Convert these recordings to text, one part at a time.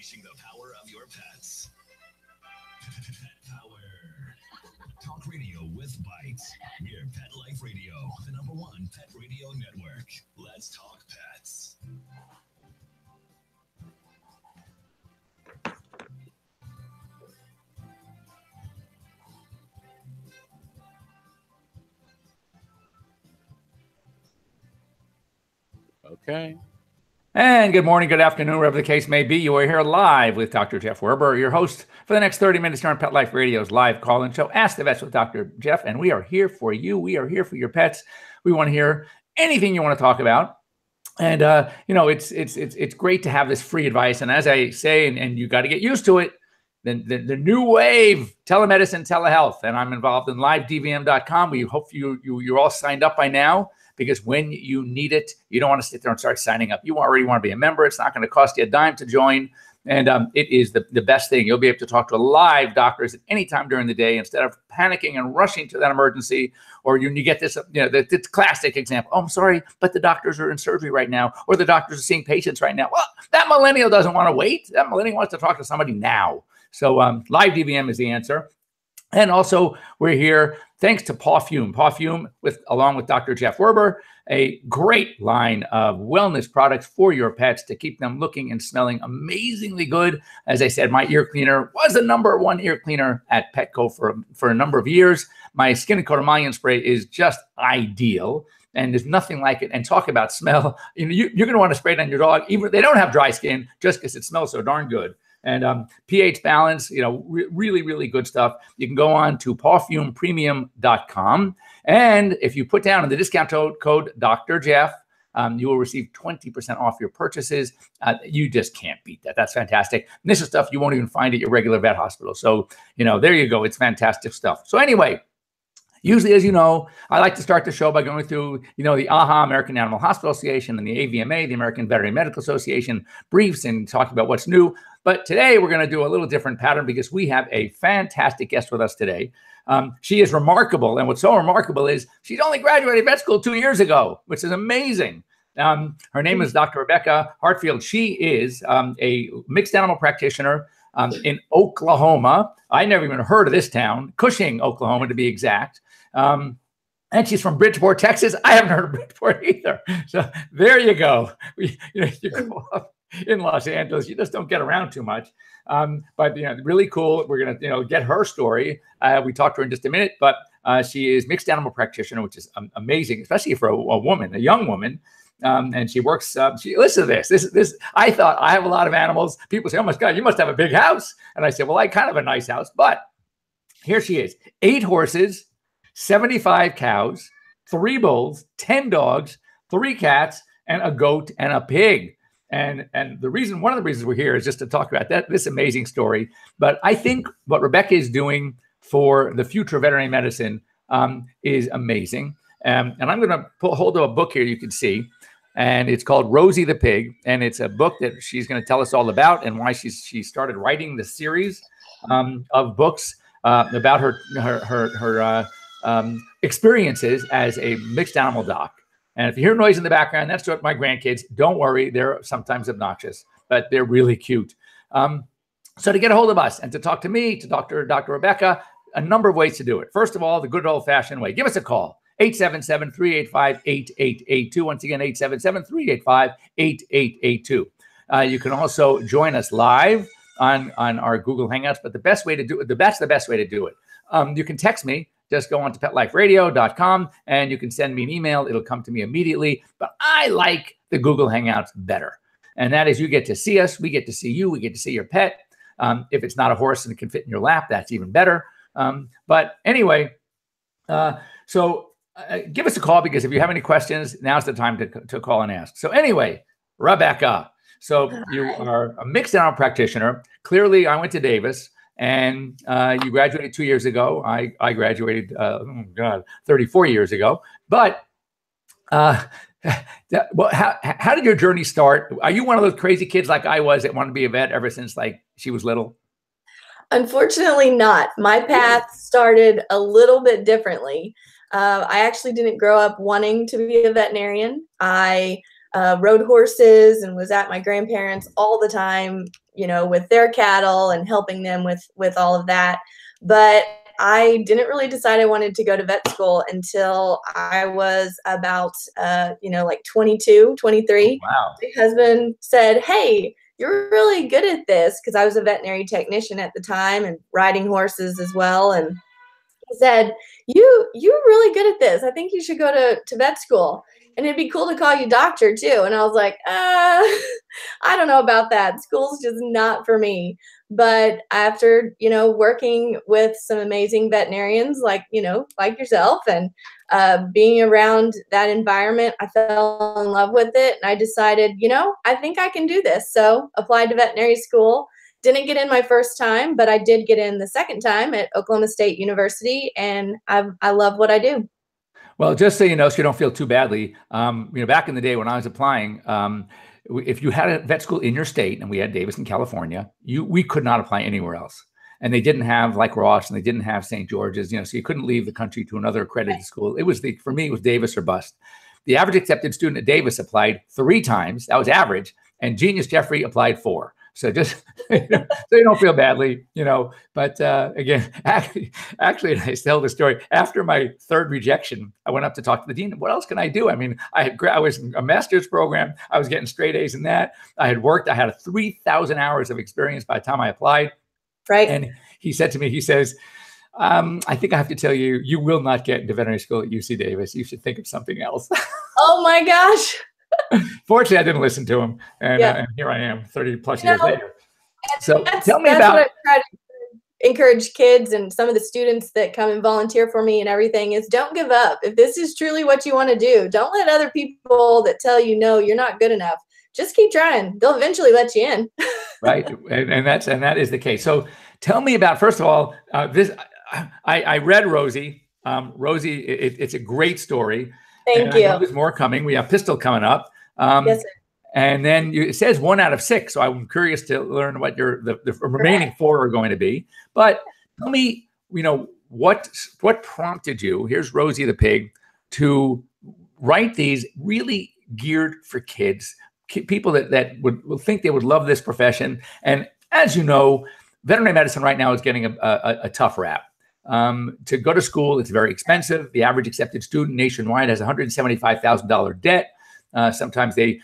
Unleashing the power of your pets. Pet Power. Talk radio with bites. We're Pet Life Radio, the #1 pet radio network. Let's talk pets. Okay. And good morning, good afternoon, wherever the case may be. You are here live with Dr. Jeff Werber, your host for the next 30 minutes here on Pet Life Radio's live call-in show, Ask the Vets with Dr. Jeff. And we are here for you. We are here for your pets. We want to hear anything you want to talk about. And, you know, it's great to have this free advice. And as I say, and you got to get used to it, the new wave, telemedicine, telehealth. And I'm involved in livedvm.com. We hope you're all signed up by now, because when you need it, you don't want to sit there and start signing up. You already want to be a member. It's not going to cost you a dime to join. And it is the best thing. You'll be able to talk to live doctors at any time during the day instead of panicking and rushing to that emergency. Or you get this, you know, the classic example. Oh, I'm sorry, but the doctors are in surgery right now, or the doctors are seeing patients right now. Well, that millennial doesn't want to wait. That millennial wants to talk to somebody now. So live DVM is the answer. And also, we're here thanks to Pawfume. Pawfume, along with Dr. Jeff Werber, a great line of wellness products for your pets to keep them looking and smelling amazingly good. As I said, my ear cleaner was the #1 ear cleaner at Petco for a number of years. My Skin and Coat Emollient spray is just ideal, and there's nothing like it. And talk about smell. You know, you're going to want to spray it on your dog, even if they don't have dry skin, just because it smells so darn good. And pH balance, you know, really, really good stuff. You can go on to pawfumepremium.com. And if you put down in the discount code Dr. Jeff, you will receive 20% off your purchases. You just can't beat that. That's fantastic. And this is stuff you won't even find at your regular vet hospital. So, you know, there you go. It's fantastic stuff. So anyway, usually, as you know, I like to start the show by going through, you know, the AHA, American Animal Hospital Association, and the AVMA, the American Veterinary Medical Association briefs, and talking about what's new. But today we're going to do a little different pattern because we have a fantastic guest with us today. She is remarkable. And what's so remarkable is she's only graduated vet school 2 years ago, which is amazing. Her name is Dr. Rebecca Hartfield. She is a mixed animal practitioner in Oklahoma. I never even heard of this town, Cushing, Oklahoma, to be exact. And she's from Bridgeport, Texas. I haven't heard of Bridgeport either. So there you go. You grow up in Los Angeles, you just don't get around too much. But you know, really cool. We're gonna get her story. We talked to her in just a minute, but she is mixed animal practitioner, which is amazing, especially for a woman, a young woman. And she works. Listen to this. This. I thought I have a lot of animals. People say, "Oh my God, you must have a big house." And I said, "Well, I kind of have a nice house." But here she is: 8 horses, 75 cows, 3 bulls, 10 dogs, 3 cats, and a goat and a pig. And one of the reasons we're here is just to talk about this amazing story. But I think what Rebecca is doing for the future of veterinary medicine is amazing. And I'm going to hold up a book here you can see, and it's called Rosie the Pig. And it's a book that she's going to tell us all about and why she started writing the series of books about her experiences as a mixed animal doc. And if you hear noise in the background, that's what my grandkids. Don't worry, they're sometimes obnoxious, but they're really cute. So to get a hold of us and to talk to me, to Dr. Rebecca, a number of ways to do it. First of all, the good old-fashioned way. Give us a call, 877-385-8882. Once again, 877-385-8882. You can also join us live on our Google Hangouts, but the best way to do it, that's the best way to do it. You can text me. Just go on to petliferadio.com and you can send me an email. It'll come to me immediately. But I like the Google Hangouts better. And that is, you get to see us. We get to see you. We get to see your pet. If it's not a horse and it can fit in your lap, that's even better. But anyway, so give us a call, because if you have any questions, now's the time to call and ask. So anyway, Rebecca, so you are a mixed animal practitioner. Clearly, I went to Davis. And you graduated 2 years ago. I graduated, 34 years ago. But how did your journey start? Are you one of those crazy kids like I was that wanted to be a vet ever since like she was little? Unfortunately not. My path started a little bit differently. I actually didn't grow up wanting to be a veterinarian. I rode horses and was at my grandparents all the time, with their cattle and helping them with all of that. But I didn't really decide I wanted to go to vet school until I was about, like 22, 23. Wow. My husband said, "Hey, you're really good at this," because I was a veterinary technician at the time and riding horses as well. And he said, you're really good at this. I think you should go to vet school. And it'd be cool to call you doctor too. And I was like, I don't know about that. School's just not for me. But after, working with some amazing veterinarians like yourself and being around that environment, I fell in love with it. And I decided, I think I can do this. So applied to veterinary school. Didn't get in my first time, but I did get in the second time at Oklahoma State University. And I love what I do. Well, just so you know, so you don't feel too badly, back in the day when I was applying, if you had a vet school in your state, and we had Davis in California, we could not apply anywhere else. And they didn't have like Ross, and they didn't have St. George's, so you couldn't leave the country to another accredited school. For me, it was Davis or bust. The average accepted student at Davis applied 3 times. That was average. And Genius Jeffrey applied 4. So just, so you don't feel badly, but again, actually, I tell the story. After my 3rd rejection, I went up to talk to the dean. What else can I do? I mean, I was in a master's program. I was getting straight A's in that. I had 3,000 hours of experience by the time I applied. Right. And he said to me, he says, I think I have to tell you, you will not get into veterinary school at UC Davis. You should think of something else. Oh my gosh. Fortunately, I didn't listen to him, and here I am 30 plus years later. So tell me about. What I try to encourage kids and some of the students that come and volunteer for me and everything is, don't give up. If this is truly what you want to do, don't let other people that tell you no, you're not good enough. Just keep trying. They'll eventually let you in. Right, and that is the case. So tell me about, first of all, this. I read Rosie. Rosie, it's a great story. Thank you. There's more coming. We have Pistol coming up. Yes, sir. And then it says 1 out of 6. So I'm curious to learn what the remaining 4 are going to be. But tell me, what prompted you, here's Rosie the pig, to write these really geared for kids, people that would think they would love this profession. And as you know, veterinary medicine right now is getting a tough rap. To go to school, it's very expensive. The average accepted student nationwide has $175,000 debt. Sometimes the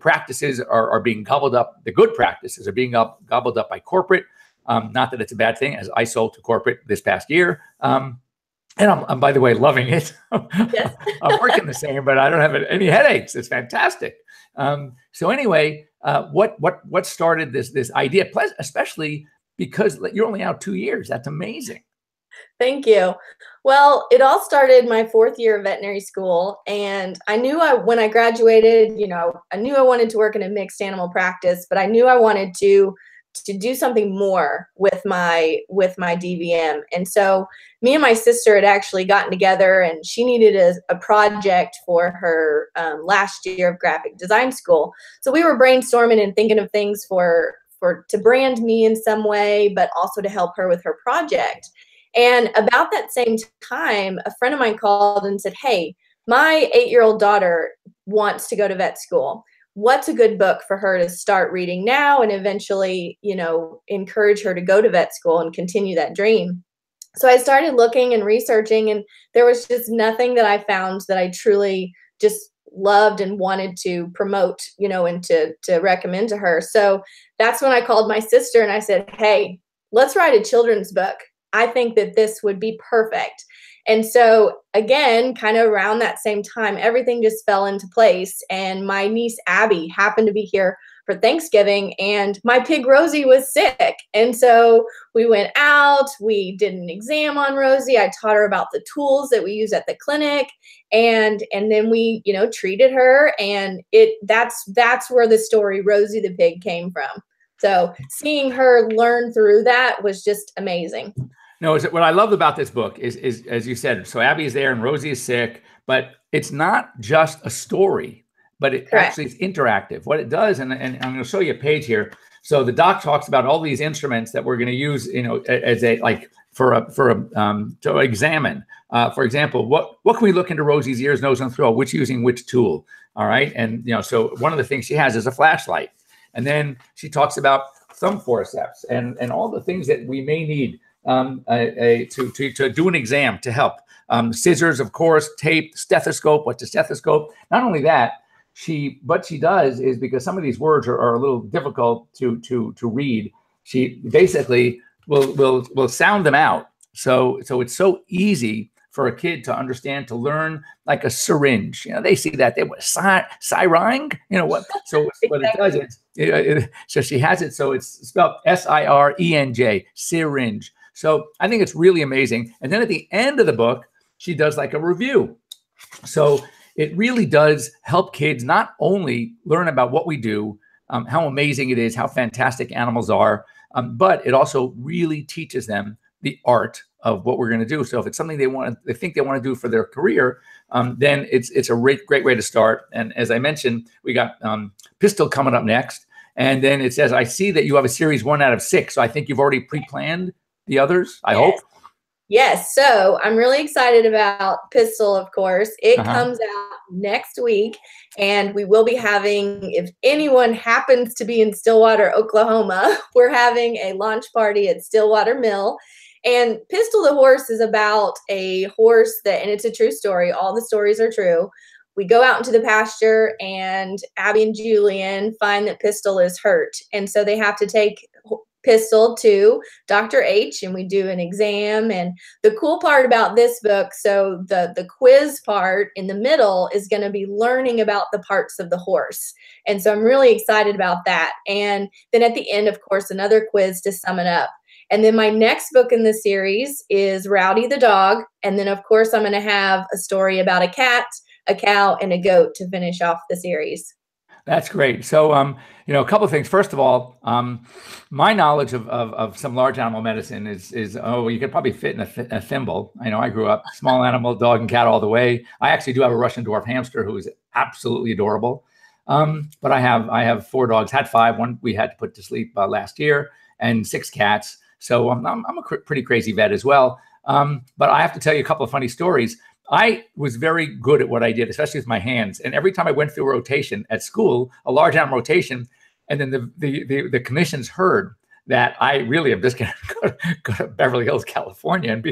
practices are being gobbled up. The good practices are being gobbled up by corporate. Not that it's a bad thing, as I sold to corporate this past year. And I'm, by the way, loving it. Yes. I'm working the same, but I don't have any headaches. It's fantastic. So anyway, what started this idea? Plus, especially because you're only out 2 years. That's amazing. Thank you. Well, it all started my 4th year of veterinary school. And I knew when I graduated, I knew I wanted to work in a mixed animal practice, but I knew I wanted to do something more with my DVM. And so me and my sister had actually gotten together, and she needed a project for her last year of graphic design school. So we were brainstorming and thinking of things to brand me in some way, but also to help her with her project. And about that same time, a friend of mine called and said, "Hey, my 8-year-old daughter wants to go to vet school. What's a good book for her to start reading now and eventually, encourage her to go to vet school and continue that dream?" So I started looking and researching, and there was just nothing that I found that I truly just loved and wanted to promote, and to recommend to her. So that's when I called my sister and I said, "Hey, let's write a children's book. I think that this would be perfect." And so again, kind of around that same time, everything just fell into place. And my niece, Abby, happened to be here for Thanksgiving, and my pig, Rosie, was sick. And so we went out, we did an exam on Rosie. I taught her about the tools that we use at the clinic. And then we, treated her, and that's where the story Rosie the pig came from. So seeing her learn through that was just amazing. No, what I love about this book is, as you said, so Abby is there and Rosie is sick, but it's not just a story, but it Correct. actually is interactive. What it does, and I'm going to show you a page here. So the doc talks about all these instruments that we're going to use, as to examine. For example, what can we look into Rosie's ears, nose, and throat? Using which tool? All right. And, so one of the things she has is a flashlight. And then she talks about thumb forceps and all the things that we may need to do an exam to help. Scissors, of course, tape, stethoscope. What's a stethoscope? Not only that, what she does is, because some of these words are a little difficult to read, she basically will sound them out. So it's so easy for a kid to understand, to learn, like a syringe. They see that they what syring, what? So what it does is, so she has it. So it's spelled SIRENJ, syringe. So I think it's really amazing. And then at the end of the book, she does like a review. So it really does help kids not only learn about what we do, how amazing it is, how fantastic animals are, but it also really teaches them the art of what we're going to do. So if it's something they think they want to do for their career, then it's a great way to start. And as I mentioned, we got Pistol coming up next. And then it says, I see that you have a series 1 out of 6. So I think you've already pre-planned the others, I hope. Yes. So I'm really excited about Pistol, of course. It comes out next week, and we will be having, if anyone happens to be in Stillwater, Oklahoma, we're having a launch party at Stillwater Mill. And Pistol the horse is about a horse and it's a true story. All the stories are true. We go out into the pasture, and Abby and Julian find that Pistol is hurt. And so they have to take Pistol to Dr. H, and we do an exam. And the cool part about this book, so the quiz part in the middle is going to be learning about the parts of the horse. And so I'm really excited about that. And then at the end, of course, another quiz to sum it up. And then my next book in the series is Rowdy the dog. And then, of course, I'm going to have a story about a cat, a cow, and a goat to finish off the series. That's great. So, a couple of things. First of all, my knowledge of some large animal medicine is you could probably fit in a thimble. I know I grew up small animal, dog and cat all the way. I actually do have a Russian dwarf hamster who is absolutely adorable. But I have 4 dogs, had 5. One we had to put to sleep last year, and 6 cats. So I'm a pretty crazy vet as well. But I have to tell you a couple of funny stories. I was very good at what I did, especially with my hands. And every time I went through a rotation at school, a large animal rotation, and then the commissions heard that I really am just going to go to Beverly Hills, California, and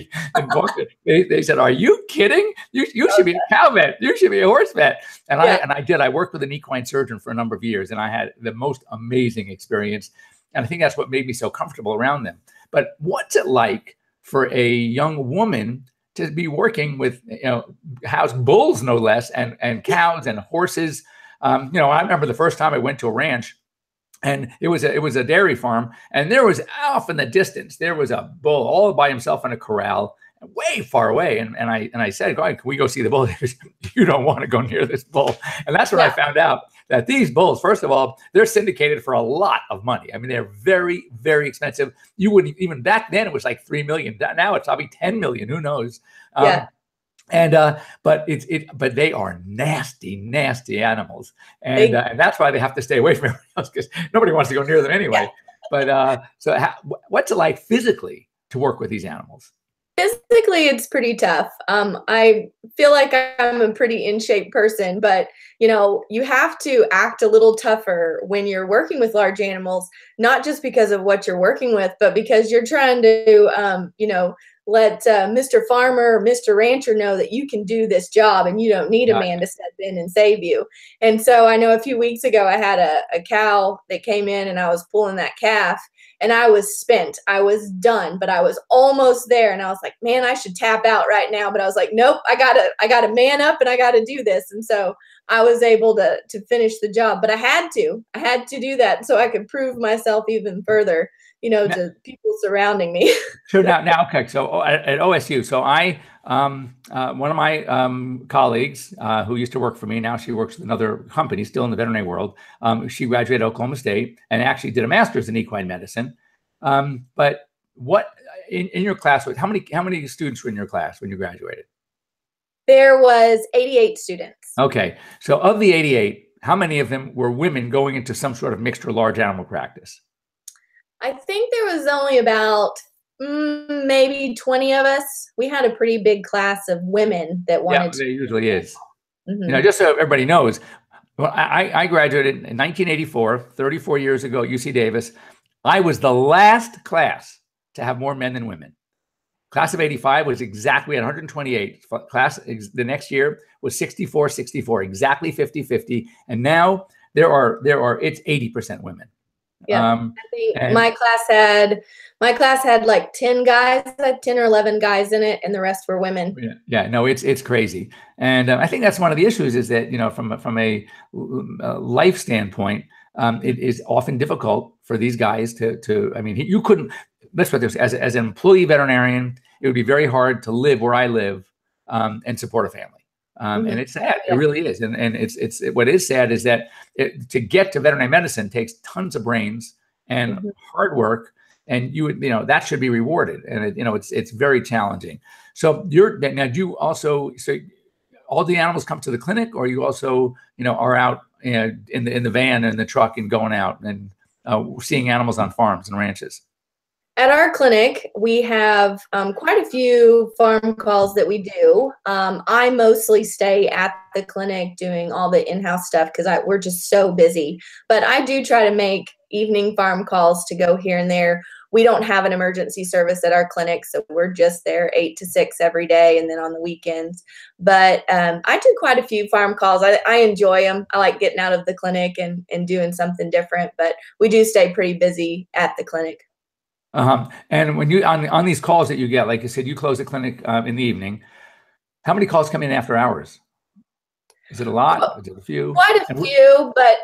they said, "Are you kidding? You should be a cow vet. You should be a horse vet." And I did. I worked with an equine surgeon for a number of years, and I had the most amazing experience. And I think that's what made me so comfortable around them. But what's it like for a young woman to be working with, house bulls, no less, and cows and horses? I remember the first time I went to a ranch, and it was a dairy farm, and there was off in the distance, there was a bull all by himself in a corral, way far away. And I said, "Go ahead, can we go see the bull?" "You don't want to go near this bull." And that's when I found out that these bulls, first of all, they're syndicated for a lot of money. I mean, they're very, very expensive. You wouldn't even, back then it was like 3 million. Now it's probably 10 million. Who knows? But they are nasty animals, and that's why they have to stay away from everyone else, because nobody wants to go near them anyway. Yeah. But what's it like physically to work with these animals? Physically, it's pretty tough. I feel like I'm a pretty in shape person, but you have to act a little tougher when you're working with large animals, not just because of what you're working with, but because you're trying to, let Mr. Farmer or Mr. Rancher know that you can do this job and you don't need a man to step in and save you. And so I know a few weeks ago I had a cow that came in, and I was pulling that calf, and I was spent. I was done, but I was almost there. And I was like, man, I should tap out right now. But I was like, nope, I gotta man up, and I gotta do this. And so I was able to finish the job, but I had to do that so I could prove myself even further, to people surrounding me. So now, okay. So at OSU, so one of my colleagues who used to work for me, now she works with another company, still in the veterinary world. She graduated Oklahoma State and actually did a master's in equine medicine. But what in your class? How many students were in your class when you graduated? There was 88 students. Okay, so of the 88, how many of them were women going into some sort of mixed or large animal practice? I think there was only about maybe 20 of us. We had a pretty big class of women that wanted to. There usually is. Mm-hmm. Just so everybody knows, Well, I graduated in 1984, 34 years ago at UC Davis. I was the last class to have more men than women. Class of 85 was exactly at 128. Class the next year was 64, 64, exactly 50-50. And now it's 80% women. Yeah, I think my class had like 10 guys, like 10 or 11 guys in it, and the rest were women. Yeah, no, it's crazy, and I think that's one of the issues is that from a life standpoint, it is often difficult for these guys to. I mean, you couldn't. Let's put this as an employee veterinarian, it would be very hard to live where I live and support a family. And it's sad. It really is. And it's what is sad is that to get to veterinary medicine takes tons of brains and hard work, and that should be rewarded. And it's very challenging. So now do you also, so all the animals come to the clinic, or you also are out in the van and the truck and going out and seeing animals on farms and ranches? At our clinic, we have quite a few farm calls that we do. I mostly stay at the clinic doing all the in-house stuff because we're just so busy. But I do try to make evening farm calls to go here and there. We don't have an emergency service at our clinic, so we're just there 8 to 6 every day and then on the weekends. But I do quite a few farm calls. I enjoy them. I like getting out of the clinic and doing something different. But we do stay pretty busy at the clinic. And when you on these calls that you get, like you said, you close the clinic in the evening. How many calls come in after hours? Is it a lot? Is it a few? Quite a few, but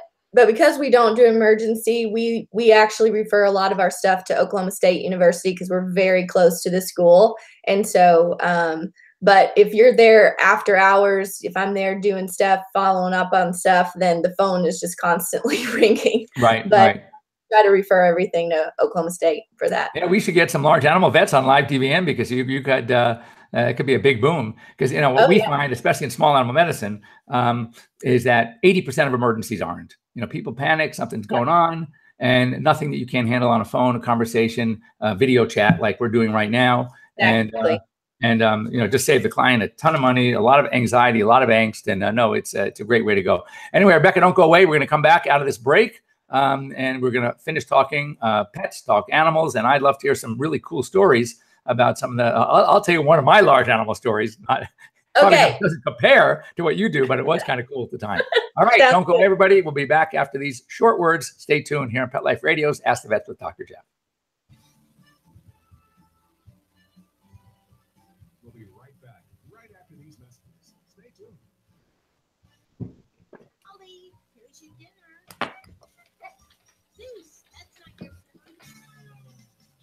because we don't do emergency, we actually refer a lot of our stuff to Oklahoma State University because we're very close to the school. And so, but if you're there after hours, if I'm there doing stuff, following up on stuff, then the phone is just constantly ringing. Right. But try to refer everything to Oklahoma State for that. Yeah, we should get some large animal vets on live DVN because you could it could be a big boom because what we find, especially in small animal medicine, is that 80% of emergencies aren't. People panic, something's going on, and nothing that you can't handle on a phone, a conversation, video chat like we're doing right now, exactly. and just save the client a ton of money, a lot of anxiety, a lot of angst, and no, it's a great way to go. Anyway, Rebecca, don't go away. We're going to come back out of this break. And we're going to finish talking pets, talk animals, and I'd love to hear some really cool stories about some of the. I'll tell you one of my large animal stories. Probably doesn't compare to what you do, but it was kind of cool at the time. All right, don't go, everybody. We'll be back after these short words. Stay tuned here on Pet Life Radio's Ask the Vets with Dr. Jeff. We'll be right back, right after these messages. Stay tuned. Ollie, here's your dinner. Zeus, that's not your food.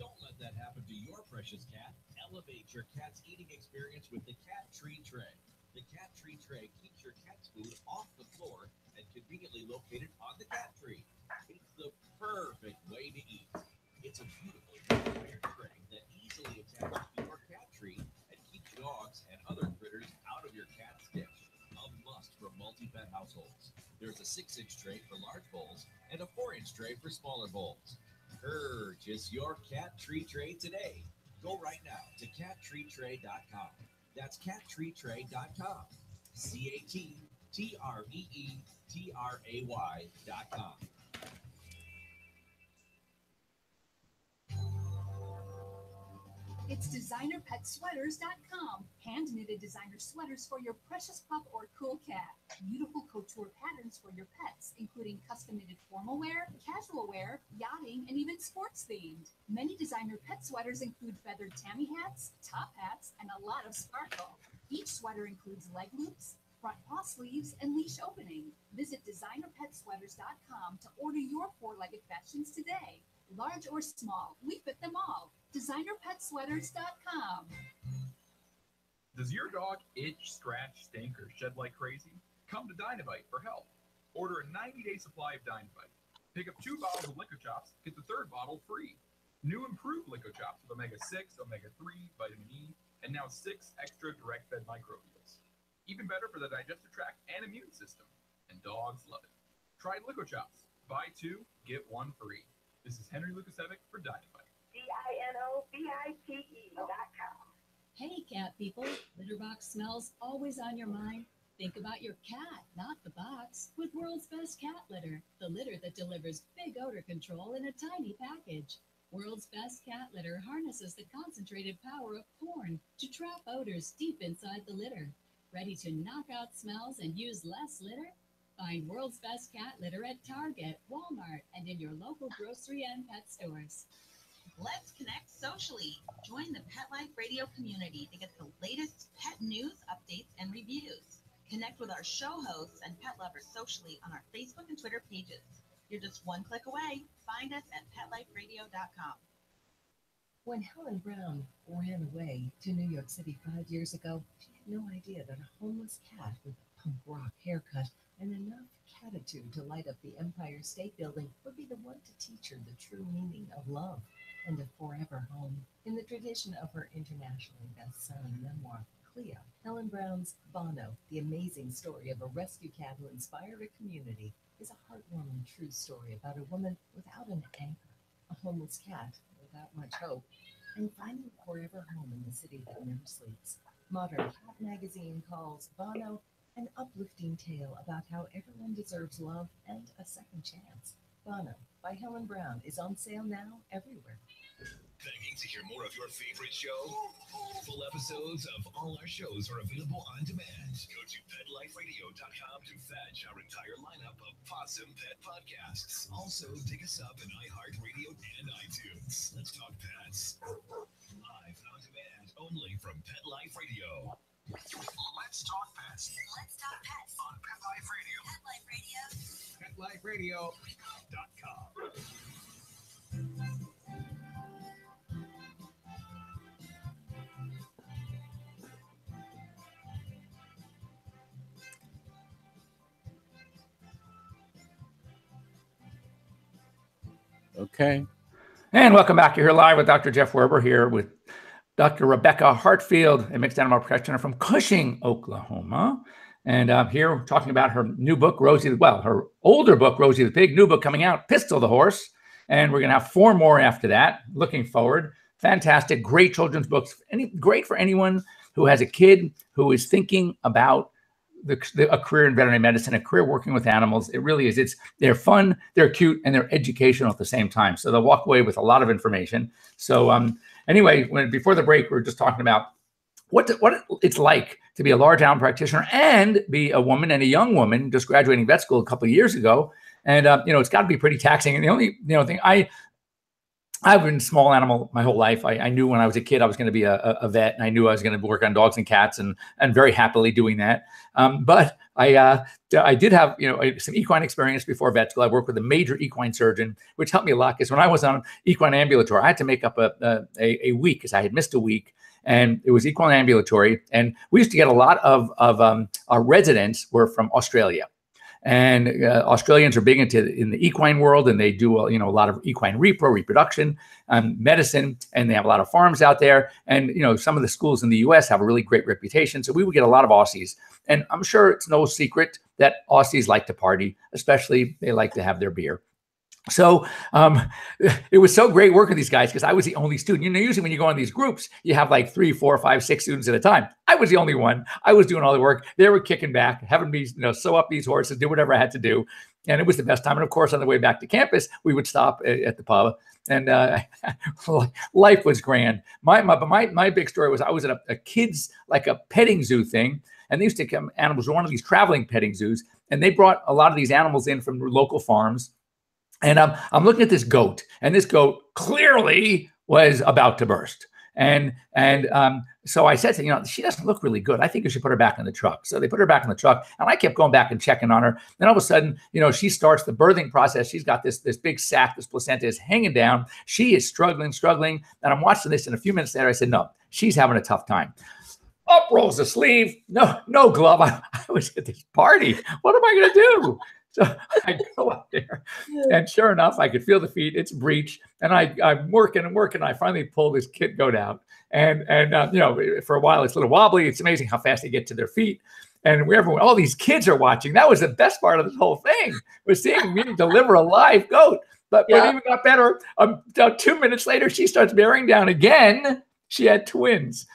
Don't let that happen to your precious cat. Elevate your cat's eating experience with the Cat Tree Tray. The Cat Tree Tray keeps your cat's food off the floor and conveniently located on the cat tree. It's the perfect way to eat. It's a beautiful square tray that easily attaches to your cat tree and keeps dogs and other critters out of your cat's dish. A must for multi-pet households. There's a 6-inch tray for large bowls and a 4-inch tray for smaller bowls. Purchase your Cat Tree Tray today. Go right now to cattreetray.com. That's cattreetray.com. CATTREETRAY.com. It's designerpetsweaters.com. Hand-knitted designer sweaters for your precious pup or cool cat. Beautiful couture patterns for your pets, including custom-knitted formal wear, casual wear, yachting, and even sports-themed. Many designer pet sweaters include feathered tammy hats, top hats, and a lot of sparkle. Each sweater includes leg loops, front paw sleeves, and leash opening. Visit designerpetsweaters.com to order your four-legged fashions today. Large or small, we fit them all. designerpetsweaters.com. Does your dog itch, scratch, stink, or shed like crazy? Come to Dynovite for help. Order a 90-day supply of Dynovite. Pick up 2 bottles of Lico Chops, get the 3rd bottle free. New improved Lico Chops with omega-6, omega-3, vitamin E, and now 6 extra direct-fed microbials. Even better for the digestive tract and immune system. And dogs love it. Try Lico Chops. Buy 2, get 1 free. This is Henry Lukasevic for Dynovite. DINOVITE.com. Hey, cat people. Litter box smells always on your mind? Think about your cat, not the box, with World's Best Cat Litter, the litter that delivers big odor control in a tiny package. World's Best Cat Litter harnesses the concentrated power of corn to trap odors deep inside the litter. Ready to knock out smells and use less litter? Find World's Best Cat Litter at Target, Walmart, and in your local grocery and pet stores. Let's connect socially. Join the Pet Life Radio community to get the latest pet news, updates, and reviews. Connect with our show hosts and pet lovers socially on our Facebook and Twitter pages. You're just one click away. Find us at PetLifeRadio.com. When Helen Brown ran away to New York City 5 years ago, she had no idea that a homeless cat with a punk rock haircut and enough catitude to light up the Empire State Building would be the one to teach her the true meaning of love and a forever home. In the tradition of her internationally best-selling memoir, Cleo, Helen Brown's Bono, the amazing story of a rescue cat who inspired a community, is a heartwarming true story about a woman without an anchor, a homeless cat without much hope, and finding a forever home in the city that never sleeps. Modern Cat magazine calls Bono an uplifting tale about how everyone deserves love and a second chance. Bono by Helen Brown is on sale now everywhere. Begging to hear more of your favorite show? Full episodes of all our shows are available on demand. Go to PetLifeRadio.com to fetch our entire lineup of Possum Pet podcasts. Also, dig us up in iHeartRadio and iTunes. Let's Talk Pets. Live and on demand only from Pet Life Radio. Let's Talk Pets. Let's talk pets On Pet Life Radio. Pet Life Radio. PetLifeRadio.com. Okay. And welcome back. You're here live with Dr. Jeff Werber here with Dr. Rebecca Hartfield, a mixed animal practitioner from Cushing, Oklahoma. And here we're talking about her new book, her older book, Rosie the Pig, new book coming out, Pistol the Horse. And we're going to have 4 more after that. Looking forward. Fantastic, great children's books. Great for anyone who has a kid who is thinking about a career in veterinary medicine, a career working with animals. It really is. They're fun, they're cute, and they're educational at the same time. So they'll walk away with a lot of information. So anyway, before the break, we were just talking about what it's like to be a large animal practitioner and be a woman and a young woman just graduating vet school a couple of years ago. And it's got to be pretty taxing. And the only thing I've been small animal my whole life. I knew when I was a kid I was going to be a vet, and I knew I was going to work on dogs and cats, and very happily doing that. But I did have some equine experience before vet school. I worked with a major equine surgeon, which helped me a lot because when I was on equine ambulatory, I had to make up a week because I had missed a week, and it was equine ambulatory. And we used to get a lot of our residents were from Australia. And Australians are big in the equine world, and they do a lot of equine reproduction, medicine, and they have a lot of farms out there. And some of the schools in the U.S. have a really great reputation. So we would get a lot of Aussies, and I'm sure it's no secret that Aussies like to party, especially they like to have their beer. So it was so great working with these guys because I was the only student. Usually when you go on these groups, you have like 3, 4, 5, 6 students at a time. I was the only one. I was doing all the work. They were kicking back, having me sew up these horses, do whatever I had to do. And it was the best time. And of course, on the way back to campus, we would stop at the pub. And life was grand. My big story was I was at a kids, like a petting zoo thing. And they used to come animals, one of these traveling petting zoos. And they brought a lot of these animals in from local farms. And I'm looking at this goat, and this goat clearly was about to burst. And so I said to her, she doesn't look really good. I think you should put her back in the truck. So they put her back in the truck, and I kept going back and checking on her. Then all of a sudden, she starts the birthing process. She's got this big sac, this placenta is hanging down. She is struggling. And I'm watching this, and a few minutes later, I said, no, she's having a tough time. Up rolls the sleeve. No glove. I was at this party. What am I going to do? So I go up there, and sure enough, I could feel the feet. It's breech, and I'm working. And I finally pull this kid goat out, and for a while it's a little wobbly. It's amazing how fast they get to their feet, and all these kids are watching. That was the best part of this whole thing, was seeing me deliver a live goat. But it even got better. 2 minutes later, she starts bearing down again. She had twins.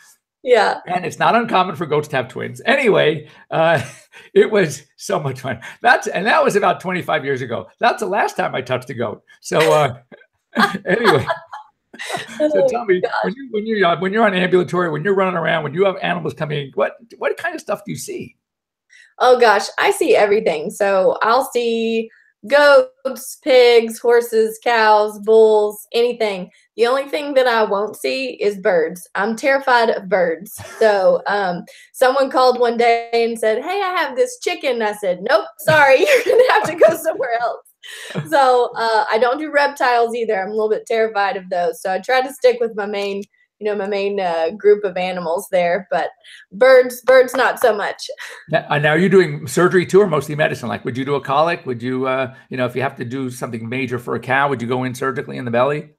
Yeah. And it's not uncommon for goats to have twins. Anyway, it was so much fun. That was about 25 years ago. That's the last time I touched a goat. So anyway, so tell me, when you're on ambulatory, when you're running around, when you have animals coming, what kind of stuff do you see? Oh gosh, I see everything. So I'll see goats, pigs, horses, cows, bulls, anything. The only thing that I won't see is birds. I'm terrified of birds. So someone called one day and said, "Hey, I have this chicken." I said, "Nope, sorry, you're gonna have to go somewhere else." So I don't do reptiles either. I'm a little bit terrified of those. So I try to stick with my main group of animals there, but birds not so much. Now you're doing surgery too, or mostly medicine? Like, would you do a colic? Would you, if you have to do something major for a cow, would you go in surgically in the belly?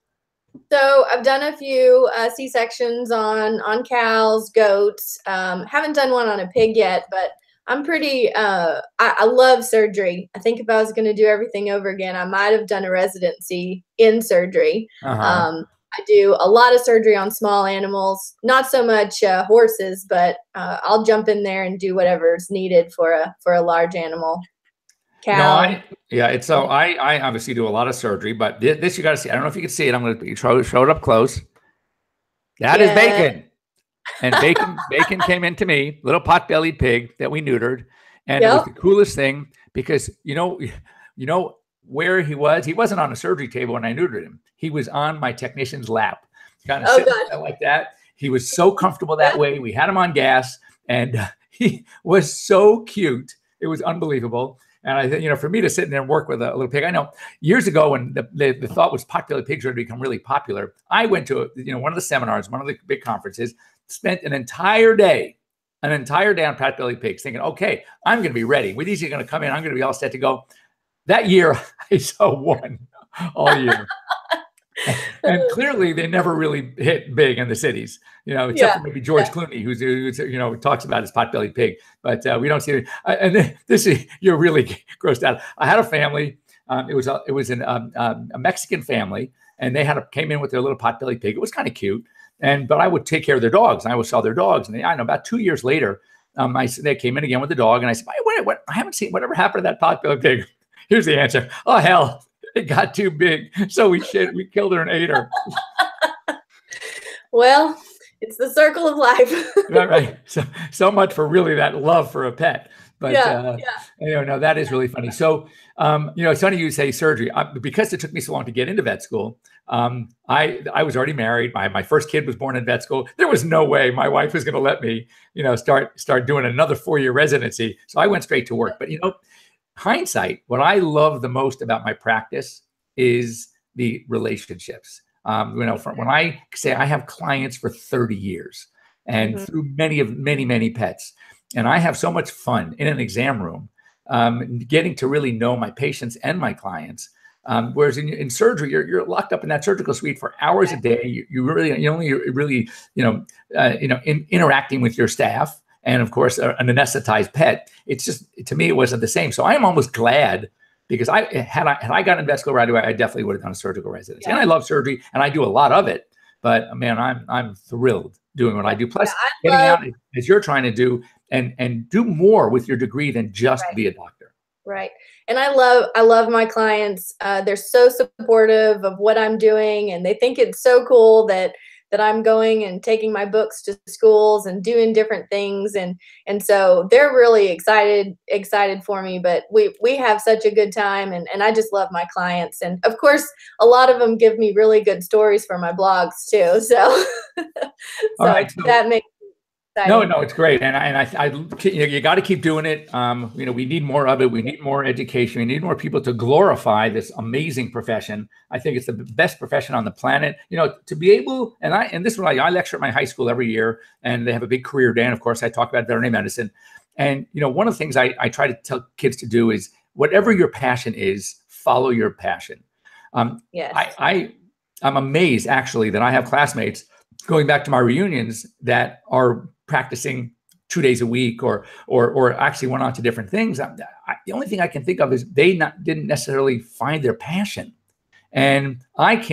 So I've done a few C-sections on cows, goats. Haven't done one on a pig yet, but I'm pretty, I love surgery. I think if I was going to do everything over again, I might have done a residency in surgery. I do a lot of surgery on small animals, not so much horses, but I'll jump in there and do whatever's needed for a large animal. Cow. No, I obviously do a lot of surgery, but this you got to see. I don't know if you can see it. I'm going to show it up close. That is Bacon. And Bacon came into me, little pot-bellied pig that we neutered. And it was the coolest thing because, you know where he was? He wasn't on a surgery table when I neutered him. He was on my technician's lap, kind of sitting like that. He was so comfortable that way. We had him on gas, and he was so cute. It was unbelievable. And I think, for me to sit in there and work with a little pig, I know years ago when the thought was pot-bellied pigs were going to become really popular, I went to one of the seminars, one of the big conferences, spent an entire day on pot-bellied pigs, thinking, okay, I'm going to be ready. These are going to come in. I'm going to be all set to go. That year, I saw one all year. And clearly, they never really hit big in the cities, except for maybe George Clooney, who's talks about his pot-bellied pig. But we don't see it. And you're really grossed out. I had a family. It was a Mexican family, and they came in with their little pot-bellied pig. It was kind of cute, but I would take care of their dogs, and I would sell their dogs. And I know about 2 years later, they came in again with the dog, and I said, "What? I haven't seen whatever happened to that pot-bellied pig." Here's the answer. Oh, hell, it got too big. So we killed her and ate her. Well, it's the circle of life. Right. So much for really that love for a pet. But, no, that is really funny. So, it's funny you say surgery. Because it took me so long to get into vet school, I was already married. My first kid was born in vet school. There was no way my wife was going to let me, start doing another 4-year residency. So I went straight to work. But, hindsight, what I love the most about my practice is the relationships. From when I say I have clients for 30 years and through many pets, and I have so much fun in an exam room, getting to really know my patients and my clients. Whereas in surgery, you're locked up in that surgical suite for hours a day. Interacting with your staff. And of course, an anesthetized pet. It's just, to me, it wasn't the same. So I am almost glad, because had I gotten in vet school right away, I definitely would have done a surgical residency. Yeah. And I love surgery, and I do a lot of it. But man, I'm thrilled doing what I do. Plus, getting out as you're trying to do, and do more with your degree than just be a doctor. Right. And I love my clients. They're so supportive of what I'm doing, and they think it's so cool that I'm going and taking my books to schools and doing different things. And so they're really excited for me, but we have such a good time, and I just love my clients. And of course, a lot of them give me really good stories for my blogs too. So, that makes No, it's great. And I you got to keep doing it. We need more of it. We need more education. We need more people to glorify this amazing profession. I think it's the best profession on the planet. To be able, and this is what I lecture at my high school every year, and they have a big career day. And of course, I talk about veterinary medicine. And, one of the things I try to tell kids to do is, whatever your passion is, follow your passion. Yes. I'm amazed, actually, that I have classmates going back to my reunions that are practicing 2 days a week, or actually went on to different things. The only thing I can think of is they didn't necessarily find their passion. And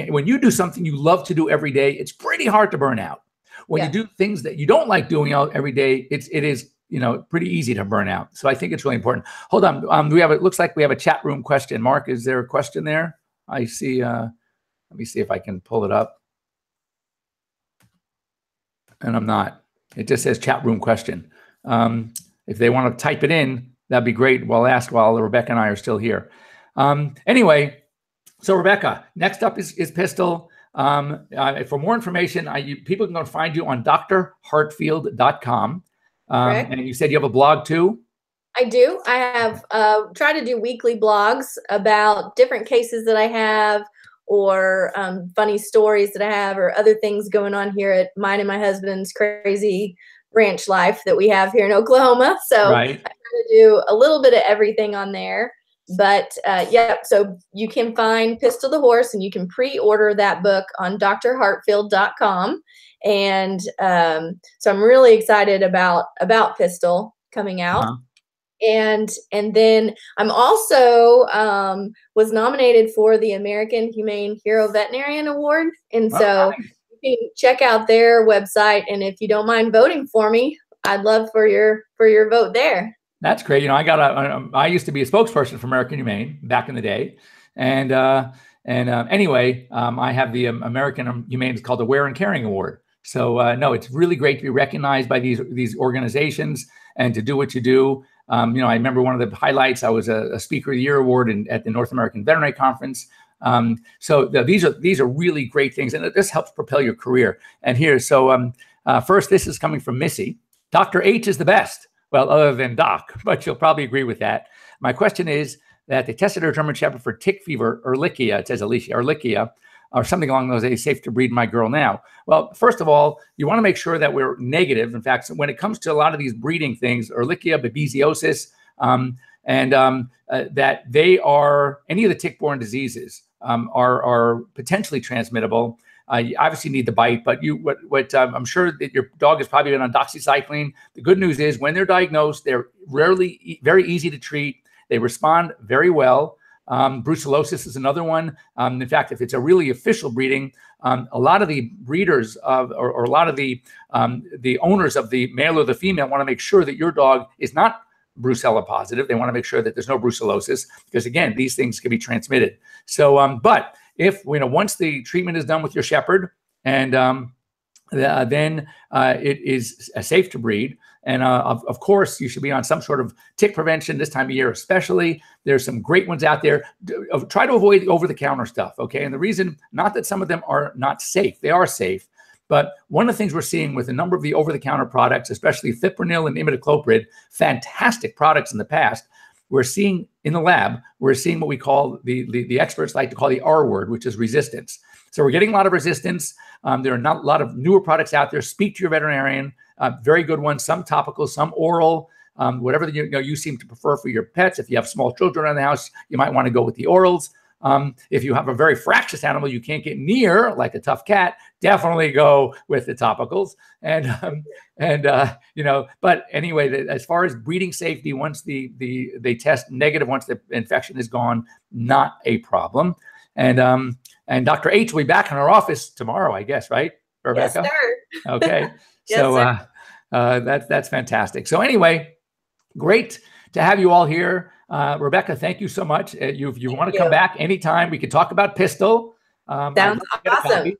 when you do something you love to do every day, it's pretty hard to burn out. when Yeah. you do things that you don't like doing every day, it is, pretty easy to burn out. So I think it's really important. Hold on. It looks like we have a chat room question. Mark, is there a question there? I see, let me see if I can pull it up. And I'm not. It just says chat room question. If they want to type it in, that'd be great. We'll ask while Rebecca and I are still here. Anyway, so Rebecca, next up is Pistol. For more information, people can go find you on drhartfield.com. And you said you have a blog too? I do. I have tried to do weekly blogs about different cases that I have, or funny stories that I have, or other things going on here at mine and my husband's crazy ranch life that we have here in Oklahoma. So I try to do a little bit of everything on there. But so you can find Pistol the Horse, and you can pre-order that book on drhartfield.com. And so I'm really excited about Pistol coming out. Uh-huh. And then I'm also was nominated for the American Humane Hero Veterinarian Award. And so you can check out their website. And if you don't mind voting for me, I'd love for your vote there. That's great. I used to be a spokesperson for American Humane back in the day. And anyway, I have the American Humane, it's called the Wear and Caring Award. So no, it's really great to be recognized by these organizations and to do what you do. I remember one of the highlights, I was a Speaker of the Year award at the North American Veterinary Conference. So these are really great things, and this helps propel your career. And here, so first, this is coming from Missy. Dr. H is the best. Well, other than Doc, but you'll probably agree with that. My question is that they tested her German Shepherd for tick fever, Ehrlichia, it says Alicia, Ehrlichia, or something along those lines. Safe to breed my girl now. Well, first of all, you want to make sure that we're negative. In fact, when it comes to a lot of these breeding things, Ehrlichia, babesiosis, that they are, any of the tick-borne diseases are potentially transmittable. You obviously need the bite, but I'm sure that your dog has probably been on doxycycline. The good news is when they're diagnosed, they're rarely very easy to treat. They respond very well. Brucellosis is another one. In fact, if it's a really official breeding, a lot of the breeders or a lot of the owners of the male or the female want to make sure that your dog is not Brucella positive. They want to make sure that there's no brucellosis because, again, these things can be transmitted. So, but if, once the treatment is done with your Shepherd and then it is safe to breed. And of course, you should be on some sort of tick prevention this time of year, especially. There's some great ones out there. Try to avoid the over-the-counter stuff, okay? And the reason, not that some of them are not safe. They are safe. But one of the things we're seeing with a number of the over-the-counter products, especially fipronil and imidacloprid, fantastic products in the past, we're seeing in the lab, we're seeing what we call, the experts like to call the R word, which is resistance. So we're getting a lot of resistance. There are not a lot of newer products out there. Speak to your veterinarian. Very good ones, some topical, some oral, whatever you seem to prefer for your pets. If you have small children around the house, you might want to go with the orals. If you have a very fractious animal you can't get near, like a tough cat, definitely go with the topicals. But anyway, as far as breeding safety, once they test negative, once the infection is gone, not a problem. And Dr. H will be back in our office tomorrow, I guess, right, Rebecca? Yes, sir. Okay. Yes, so that's fantastic. So anyway, great to have you all here. Rebecca, thank you so much. If you want to come back anytime, we can talk about Pistol. Sounds awesome.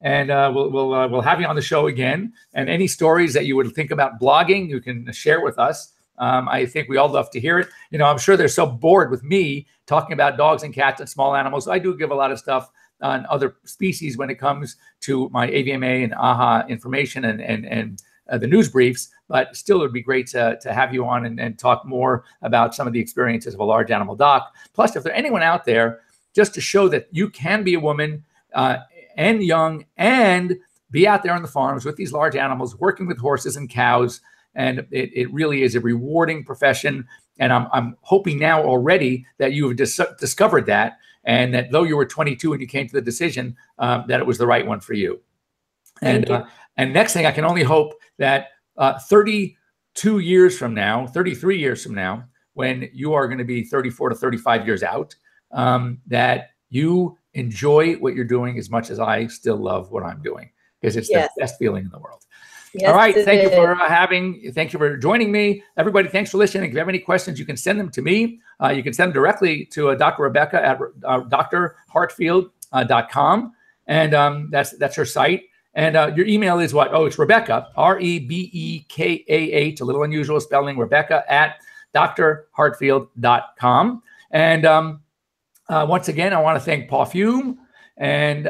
And we'll have you on the show again. And any stories that you would think about blogging, you can share with us. I think we all love to hear it. I'm sure they're so bored with me talking about dogs and cats and small animals. I do give a lot of stuff on other species when it comes to my AVMA and AHA information and the news briefs, but still it would be great to have you on and talk more about some of the experiences of a large animal doc. Plus, if there's anyone out there, just to show that you can be a woman and young and be out there on the farms with these large animals, working with horses and cows. And it really is a rewarding profession. And I'm hoping now already that you have discovered that, and that though you were 22 and you came to the decision, that it was the right one for you. And next thing, I can only hope that 33 years from now, when you are going to be 34 to 35 years out, that you enjoy what you're doing as much as I still love what I'm doing, because it's the best feeling in the world. Yes, All right. it Thank you for is. thank you for joining me. Everybody, thanks for listening. If you have any questions, you can send them to me. You can send them directly to Dr. Rebecca at drhartfield.com. And that's her site. And your email is what? Oh, it's Rebecca, REBEKAH, a little unusual spelling, Rebecca at drhartfield.com. And once again, I want to thank Paul Fume. And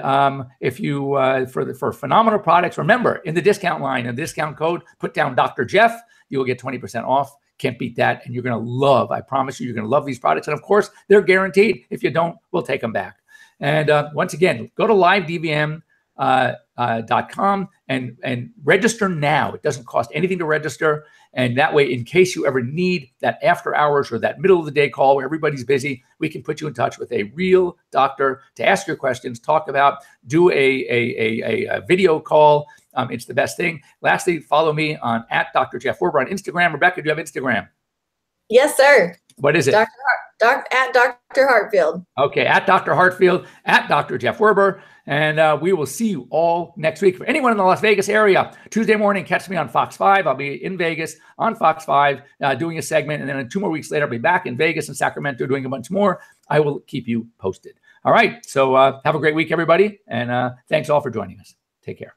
if you, for phenomenal products, remember in the discount line, a discount code, put down Dr. Jeff, you will get 20% off. Can't beat that. And you're going to love, I promise you, you're going to love these products. And of course, they're guaranteed. If you don't, we'll take them back. And once again, go to livedvm.com and register now. It doesn't cost anything to register. And that way, in case you ever need that after hours or that middle of the day call where everybody's busy, we can put you in touch with a real doctor to ask your questions, talk about, do a video call. It's the best thing. Lastly, follow me on at Dr. Jeff Werber on Instagram. Rebecca, do you have Instagram? Yes, sir. What is it? At Dr. Hartfield. Okay, at Dr. Hartfield, at Dr. Jeff Werber. And we will see you all next week. For anyone in the Las Vegas area, Tuesday morning, catch me on Fox 5. I'll be in Vegas on Fox 5 doing a segment. And then 2 more weeks later, I'll be back in Vegas and Sacramento doing a bunch more. I will keep you posted. All right. So have a great week, everybody. And thanks all for joining us. Take care.